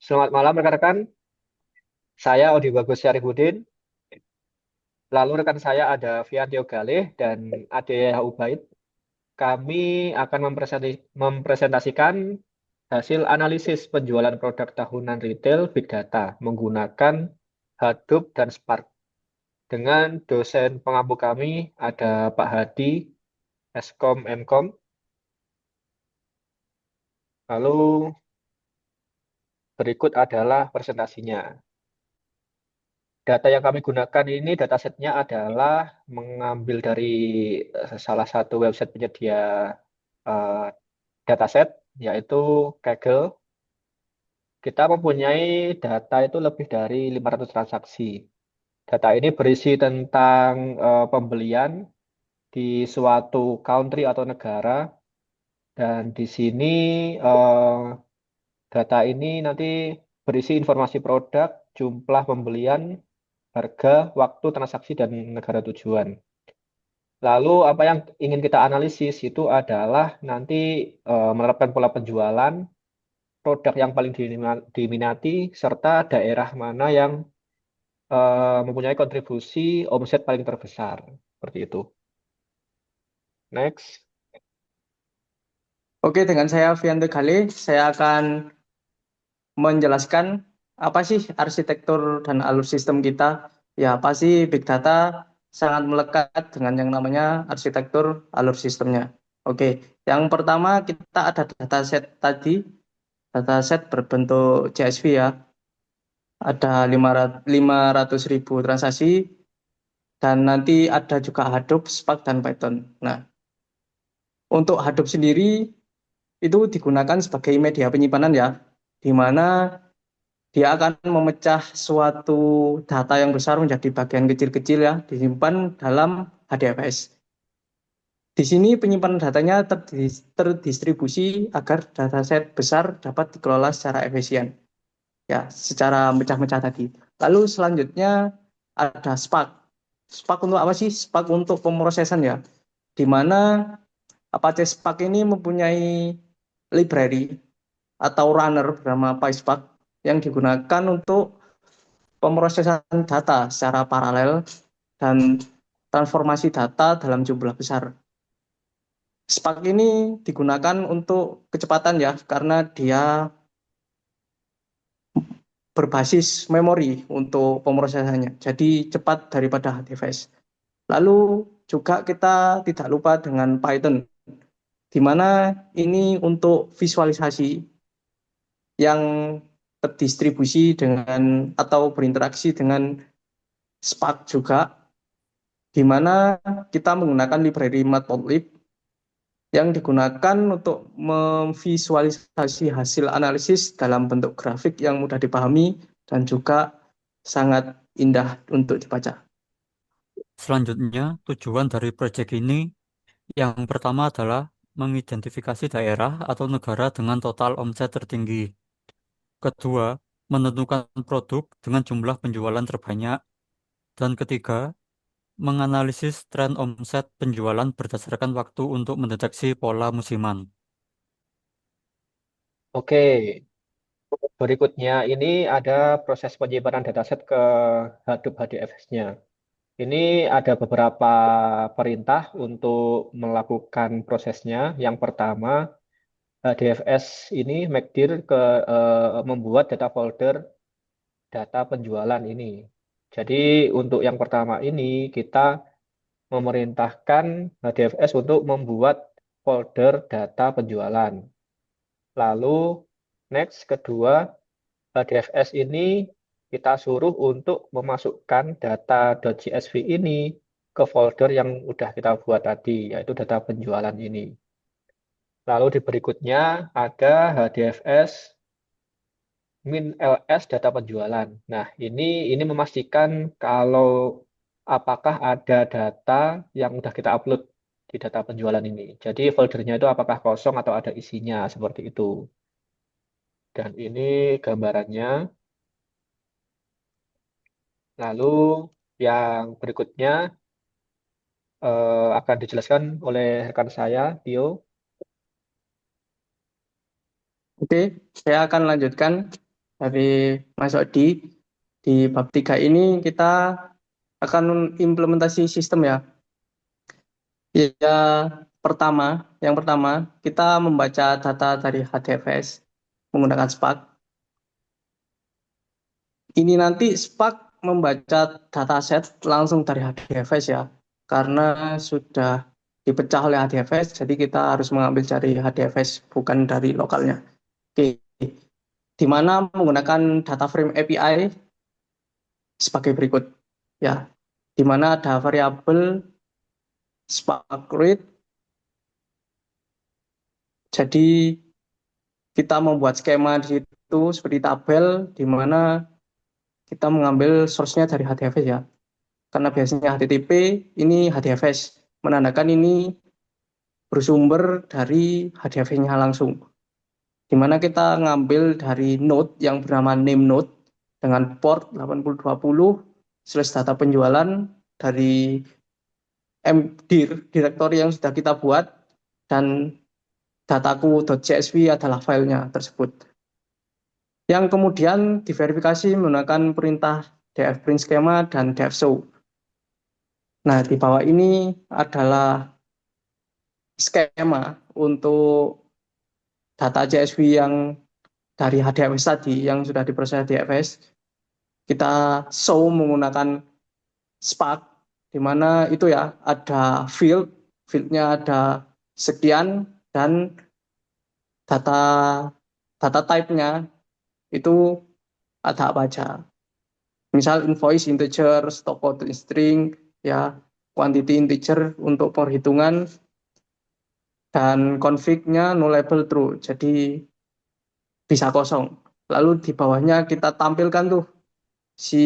Selamat malam rekan-rekan, saya Odi Bagus Syarifudin, lalu rekan saya ada Fiantio Galih dan Ade Ubaid. Kami akan mempresentasikan hasil analisis penjualan produk tahunan retail Big Data menggunakan Hadoop dan Spark. Dengan dosen pengampu kami ada Pak Hadi, Eskom Mkom. Lalu berikut adalah presentasinya. Data yang kami gunakan ini datasetnya adalah mengambil dari salah satu website penyedia eh, dataset, yaitu Kaggle. Kita mempunyai data itu lebih dari 500 transaksi. Data ini berisi tentang pembelian di suatu country atau negara, dan di sini eh, data ini nanti berisi informasi produk, jumlah pembelian, harga, waktu transaksi, dan negara tujuan. Lalu apa yang ingin kita analisis itu adalah nanti menerapkan pola penjualan, produk yang paling diminati, serta daerah mana yang mempunyai kontribusi omset paling terbesar. Seperti itu. Next. Oke, dengan saya Fianto Gale, saya akan menjelaskan apa sih arsitektur dan alur sistem kita. Ya, pasti Big Data sangat melekat dengan yang namanya arsitektur alur sistemnya. Oke, yang pertama kita ada dataset tadi, dataset berbentuk CSV ya. Ada 500.000 transaksi dan nanti ada juga Hadoop, Spark, dan Python. Nah, untuk Hadoop sendiri itu digunakan sebagai media penyimpanan ya, di mana dia akan memecah suatu data yang besar menjadi bagian kecil-kecil ya, disimpan dalam HDFS. Di sini penyimpanan datanya terdistribusi agar dataset besar dapat dikelola secara efisien, ya, secara mecah-mecah tadi. Lalu selanjutnya ada Spark. Spark untuk apa sih? Spark untuk pemrosesan ya, di mana Apache Spark ini mempunyai library atau runner bernama PySpark yang digunakan untuk pemrosesan data secara paralel dan transformasi data dalam jumlah besar. Spark ini digunakan untuk kecepatan ya, karena dia berbasis memori untuk pemrosesannya. Jadi cepat daripada HDFS. Lalu juga kita tidak lupa dengan Python, di mana ini untuk visualisasi yang terdistribusi dengan atau berinteraksi dengan Spark juga, di mana kita menggunakan library Matplotlib yang digunakan untuk memvisualisasi hasil analisis dalam bentuk grafik yang mudah dipahami dan juga sangat indah untuk dibaca. Selanjutnya, tujuan dari proyek ini yang pertama adalah mengidentifikasi daerah atau negara dengan total omset tertinggi. Kedua, menentukan produk dengan jumlah penjualan terbanyak. Dan ketiga, menganalisis tren omset penjualan berdasarkan waktu untuk mendeteksi pola musiman. Oke, berikutnya ini ada proses penyimpanan dataset ke Hadoop HDFS-nya. Ini ada beberapa perintah untuk melakukan prosesnya. Yang pertama, DFS ini make dir ke membuat data folder data penjualan ini. Jadi untuk yang pertama ini kita memerintahkan DFS untuk membuat folder data penjualan. Lalu next kedua, DFS ini kita suruh untuk memasukkan data.csv ini ke folder yang udah kita buat tadi, yaitu data penjualan ini. Lalu di berikutnya ada HDFS min ls data penjualan. Nah, ini memastikan kalau apakah ada data yang udah kita upload di data penjualan ini. Jadi foldernya itu apakah kosong atau ada isinya seperti itu. Dan ini gambarannya. Lalu yang berikutnya akan dijelaskan oleh rekan saya, Tio. Oke, saya akan lanjutkan. dari Mas Odi. Di bab 3 ini kita akan implementasi sistem ya. Ya, pertama, yang pertama kita membaca data dari HDFS menggunakan Spark. Ini nanti Spark membaca dataset langsung dari HDFS ya, karena sudah dipecah oleh HDFS, jadi kita harus mengambil dari HDFS bukan dari lokalnya. Oke, di mana menggunakan data frame API sebagai berikut ya, di mana ada variabel Spark read. Jadi kita membuat skema di situ seperti tabel di mana kita mengambil source-nya dari HDFS ya. Karena biasanya HTTP, ini HDFS, menandakan ini bersumber dari HDFS-nya langsung. Di mana kita ngambil dari node yang bernama name node dengan port 8020 slash data penjualan dari mdir, direktori yang sudah kita buat, dan dataku.csv adalah filenya tersebut. Yang kemudian diverifikasi menggunakan perintah df print schema dan df show. Nah, di bawah ini adalah skema untuk data CSV yang dari HDFS tadi yang sudah diproses HDFS. Kita show menggunakan Spark, di mana itu ya ada fieldnya ada sekian, dan data data type-nya itu ada apa aja. Misal invoice integer, stock code string, ya, quantity integer untuk perhitungan, dan config-nya nullable true, jadi bisa kosong. Lalu di bawahnya kita tampilkan tuh si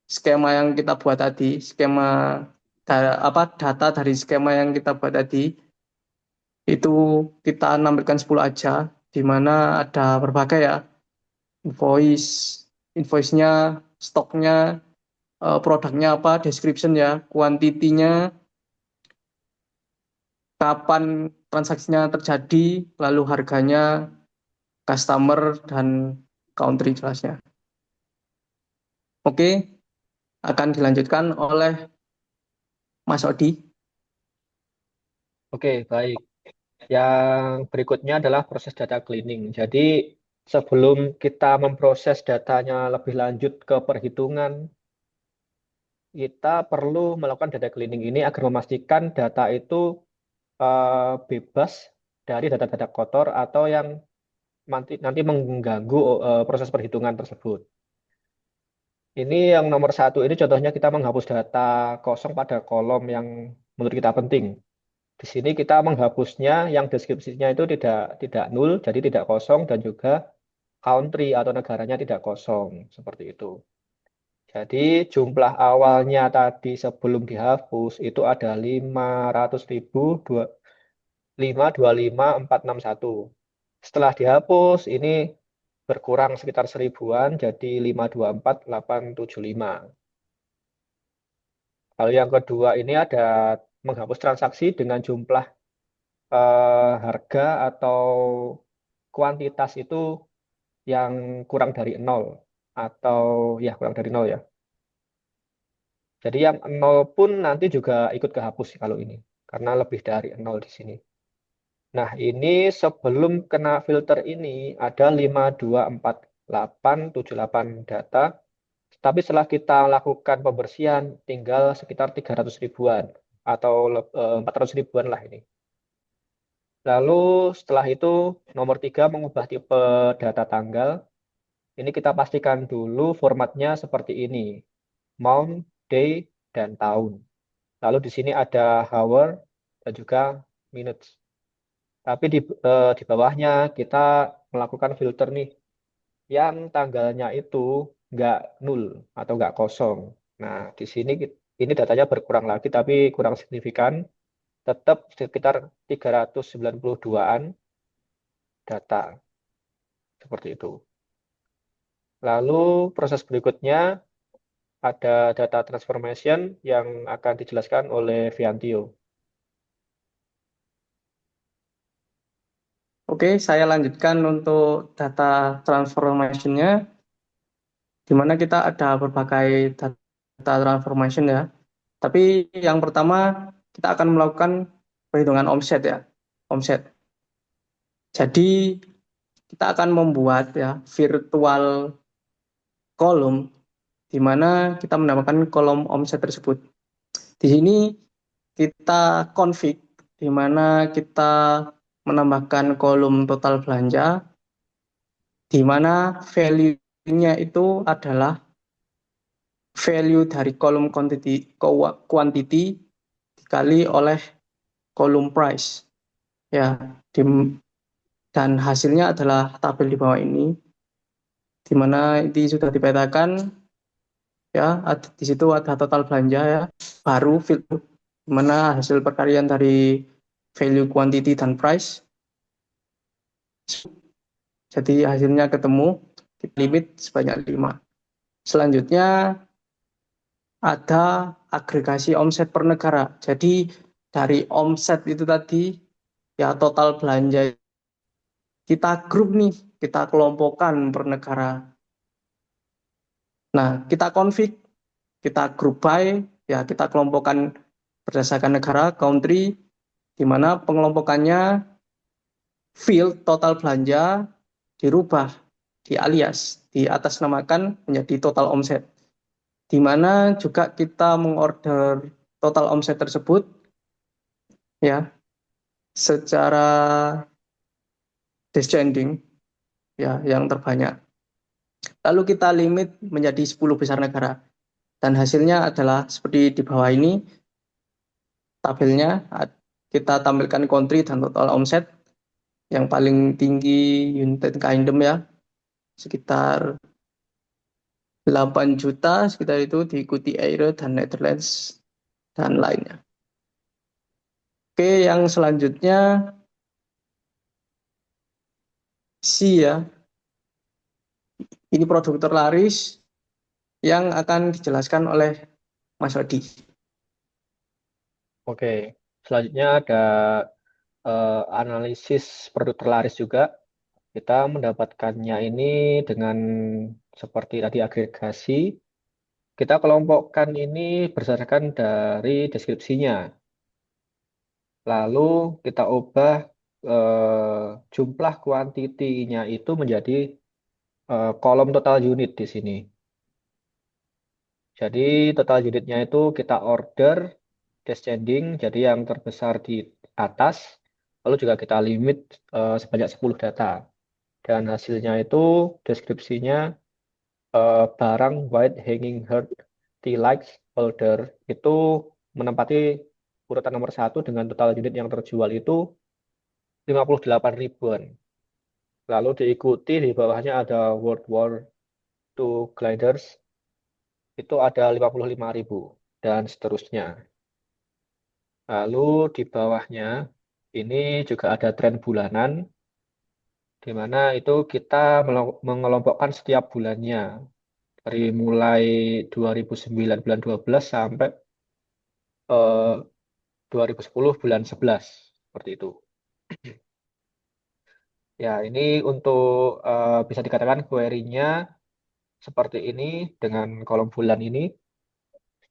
skema yang kita buat tadi, skema data dari skema yang kita buat tadi, itu kita nampilkan 10 aja, di mana ada berbagai ya, invoice, invoice-nya, stoknya, produknya apa, description ya, kuantitinya, kapan transaksinya terjadi, lalu harganya, customer, dan country jelasnya. Oke, akan dilanjutkan oleh Mas Odi. Oke, baik. Yang berikutnya adalah proses data cleaning. Jadi, sebelum kita memproses datanya lebih lanjut ke perhitungan, kita perlu melakukan data cleaning ini agar memastikan data itu bebas dari data-data kotor atau yang nanti mengganggu proses perhitungan tersebut. Ini yang nomor satu, ini contohnya kita menghapus data kosong pada kolom yang menurut kita penting. Di sini kita menghapusnya yang deskripsinya itu tidak nul, jadi tidak kosong, dan juga country atau negaranya tidak kosong, seperti itu. Jadi jumlah awalnya tadi sebelum dihapus itu ada 500.000, 525.461. Setelah dihapus ini berkurang sekitar 1000-an jadi 524.875. Lalu yang kedua ini ada menghapus transaksi dengan jumlah harga atau kuantitas itu yang kurang dari nol atau ya kurang dari nol ya. Jadi yang nol pun nanti juga ikut kehapus kalau ini karena lebih dari nol di sini. Nah, ini sebelum kena filter ini ada 524878 data, tapi setelah kita lakukan pembersihan tinggal sekitar 300 ribuan atau 400 ribuan lah ini. Lalu setelah itu nomor 3 mengubah tipe data tanggal. Ini kita pastikan dulu formatnya seperti ini. Month, day, dan tahun. Lalu di sini ada hour dan juga minutes. Tapi di bawahnya kita melakukan filter nih. Yang tanggalnya itu nggak nul atau nggak kosong. Nah, di sini ini datanya berkurang lagi tapi kurang signifikan. Tetap sekitar 392-an data. Seperti itu. Lalu proses berikutnya ada data transformation yang akan dijelaskan oleh Viantio. Oke, saya lanjutkan untuk data transformation-nya, di mana kita ada berbagai data transformation ya. Tapi yang pertama kita akan melakukan perhitungan omset ya, omset. Jadi kita akan membuat ya virtual kolom di mana kita menambahkan kolom omset tersebut. Di sini kita config di mana kita menambahkan kolom total belanja di mana value-nya itu adalah value dari kolom quantity dikali oleh kolom price ya dan hasilnya adalah tabel di bawah ini di mana ini sudah dipetakan ya di situ ada total belanja ya baru filter di mana hasil perkalian dari value quantity dan price, jadi hasilnya ketemu limit sebanyak 5. Selanjutnya ada agregasi omset per negara. Jadi dari omset itu tadi ya total belanja kita grup nih, kita kelompokkan per negara. Nah, kita config, kita group by, ya kita kelompokkan berdasarkan negara, country, di mana pengelompokannya field total belanja dirubah, dialias, diatasnamakan menjadi total omset. Di mana juga kita mengorder total omset tersebut ya secara descending ya yang terbanyak. Lalu kita limit menjadi 10 besar negara. Dan hasilnya adalah seperti di bawah ini tabelnya. Kita tampilkan country dan total omset. Yang paling tinggi United Kingdom ya, sekitar 8 juta, sekitar itu diikuti Air dan Netherlands dan lainnya. Oke, yang selanjutnya C ya. Ini produk terlaris yang akan dijelaskan oleh Mas Odi. Oke, selanjutnya ada analisis produk terlaris juga. Kita mendapatkannya ini dengan seperti tadi agregasi. Kita kelompokkan ini berdasarkan dari deskripsinya. Lalu kita ubah jumlah kuantitinya itu menjadi kolom total unit di sini. Jadi total unitnya itu kita order descending, jadi yang terbesar di atas. Lalu juga kita limit sebanyak 10 data. Dan hasilnya itu deskripsinya barang white hanging heart tea lights holder itu menempati urutan nomor 1 dengan total unit yang terjual itu 58 ribuan. Lalu diikuti di bawahnya ada World War II gliders itu ada 55 ribu dan seterusnya. Lalu di bawahnya ini juga ada tren bulanan di mana itu kita mengelompokkan setiap bulannya dari mulai 2009 bulan 12 sampai eh, 2010 bulan 11 seperti itu. Ya, ini untuk bisa dikatakan query-nya seperti ini dengan kolom bulan ini.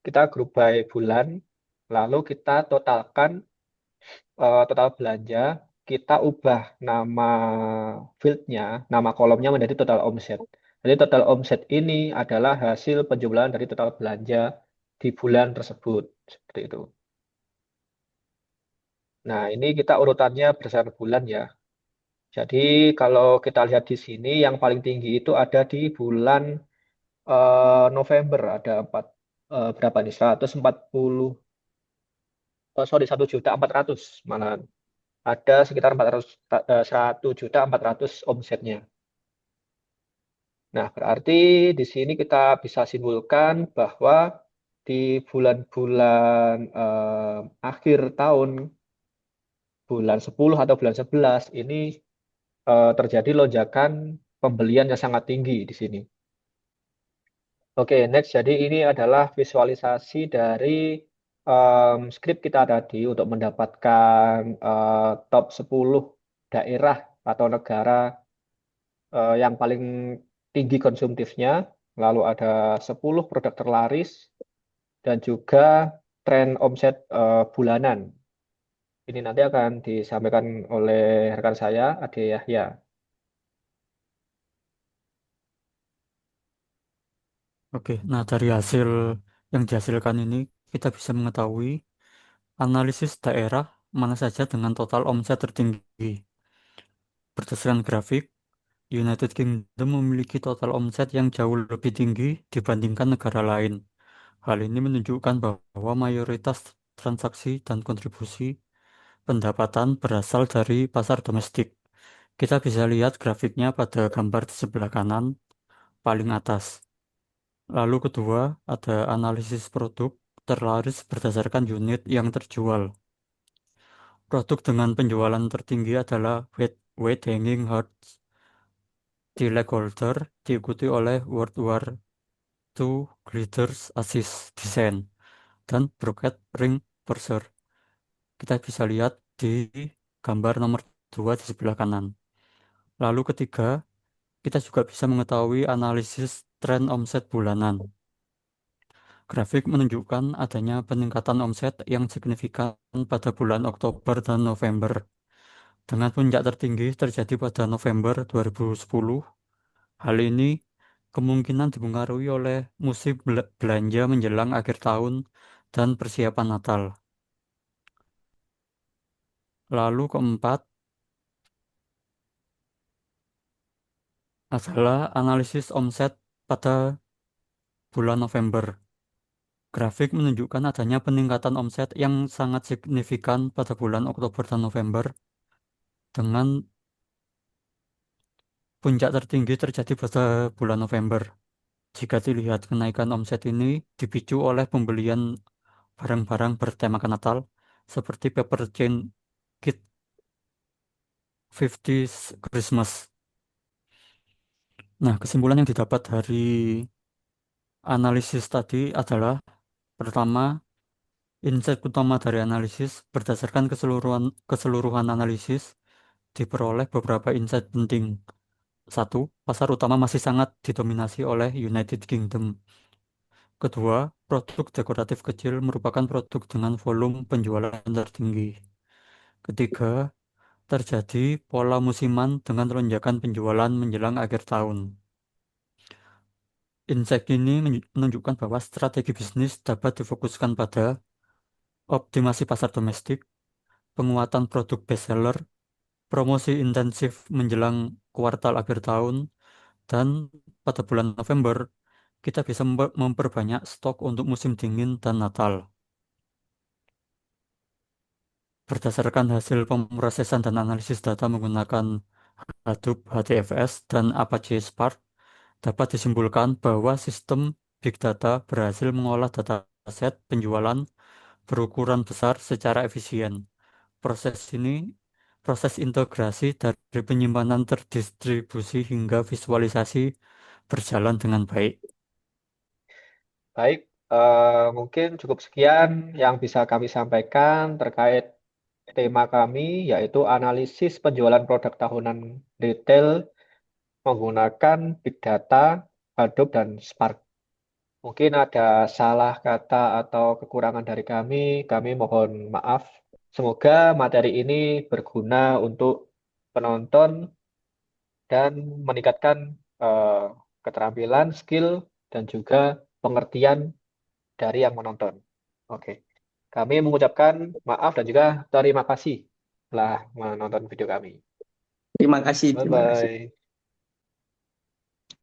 Kita grup by bulan, lalu kita totalkan total belanja, kita ubah nama fieldnya, nama kolomnya menjadi total omset. Jadi total omset ini adalah hasil penjumlahan dari total belanja di bulan tersebut. Seperti itu. Nah, ini kita urutannya berdasarkan bulan ya. Jadi kalau kita lihat di sini yang paling tinggi itu ada di bulan November ada berapa nih? 140 sorry 1.400.000 malah ada sekitar 1.400.000 omsetnya. Nah, berarti di sini kita bisa simpulkan bahwa di bulan-bulan akhir tahun, bulan 10 atau bulan 11 ini terjadi lonjakan pembelian yang sangat tinggi di sini. Oke, next. Jadi ini adalah visualisasi dari script kita tadi untuk mendapatkan top 10 daerah atau negara yang paling tinggi konsumtifnya, lalu ada 10 produk terlaris, dan juga tren omset bulanan. Ini nanti akan disampaikan oleh rekan saya, Ade Yahya. Oke, nah dari hasil yang dihasilkan ini kita bisa mengetahui analisis daerah mana saja dengan total omset tertinggi. Berdasarkan grafik, United Kingdom memiliki total omset yang jauh lebih tinggi dibandingkan negara lain. Hal ini menunjukkan bahwa mayoritas transaksi dan kontribusi pendapatan berasal dari pasar domestik. Kita bisa lihat grafiknya pada gambar di sebelah kanan, paling atas. Lalu kedua, ada analisis produk terlaris berdasarkan unit yang terjual. Produk dengan penjualan tertinggi adalah Weight Hanging Hearts Tilak Holder, diikuti oleh World War II Glitters Assist Design dan Brocket Ring Purser. Kita bisa lihat di gambar nomor 2 di sebelah kanan. Lalu ketiga, kita juga bisa mengetahui analisis tren omset bulanan. Grafik menunjukkan adanya peningkatan omset yang signifikan pada bulan Oktober dan November, dengan puncak tertinggi terjadi pada November 2010. Hal ini kemungkinan dipengaruhi oleh musim belanja menjelang akhir tahun dan persiapan Natal. Lalu keempat adalah analisis omset pada bulan November. Grafik menunjukkan adanya peningkatan omset yang sangat signifikan pada bulan Oktober dan November, dengan puncak tertinggi terjadi pada bulan November. Jika dilihat, kenaikan omset ini dipicu oleh pembelian barang-barang bertemakan Natal seperti paper chain kit 50's Christmas. Nah, kesimpulan yang didapat dari analisis tadi adalah: pertama, insight utama dari analisis berdasarkan keseluruhan analisis diperoleh beberapa insight penting. Satu, pasar utama masih sangat didominasi oleh United Kingdom. Kedua, produk dekoratif kecil merupakan produk dengan volume penjualan tertinggi. Ketiga, terjadi pola musiman dengan lonjakan penjualan menjelang akhir tahun. Insight ini menunjukkan bahwa strategi bisnis dapat difokuskan pada optimasi pasar domestik, penguatan produk bestseller, promosi intensif menjelang kuartal akhir tahun, dan pada bulan November kita bisa memperbanyak stok untuk musim dingin dan Natal. Berdasarkan hasil pemrosesan dan analisis data menggunakan Hadoop HDFS dan Apache Spark, dapat disimpulkan bahwa sistem Big Data berhasil mengolah dataset penjualan berukuran besar secara efisien. Proses ini, proses integrasi dari penyimpanan terdistribusi hingga visualisasi berjalan dengan baik. Baik, mungkin cukup sekian yang bisa kami sampaikan terkait tema kami, yaitu analisis penjualan produk tahunan retail menggunakan Big Data, Hadoop, dan Spark. Mungkin ada salah kata atau kekurangan dari kami mohon maaf. Semoga materi ini berguna untuk penonton dan meningkatkan eh, keterampilan, skill, dan juga pengertian dari yang menonton. Oke, kami mengucapkan maaf dan juga terima kasih telah menonton video kami. Terima kasih, terima kasih. Bye-bye.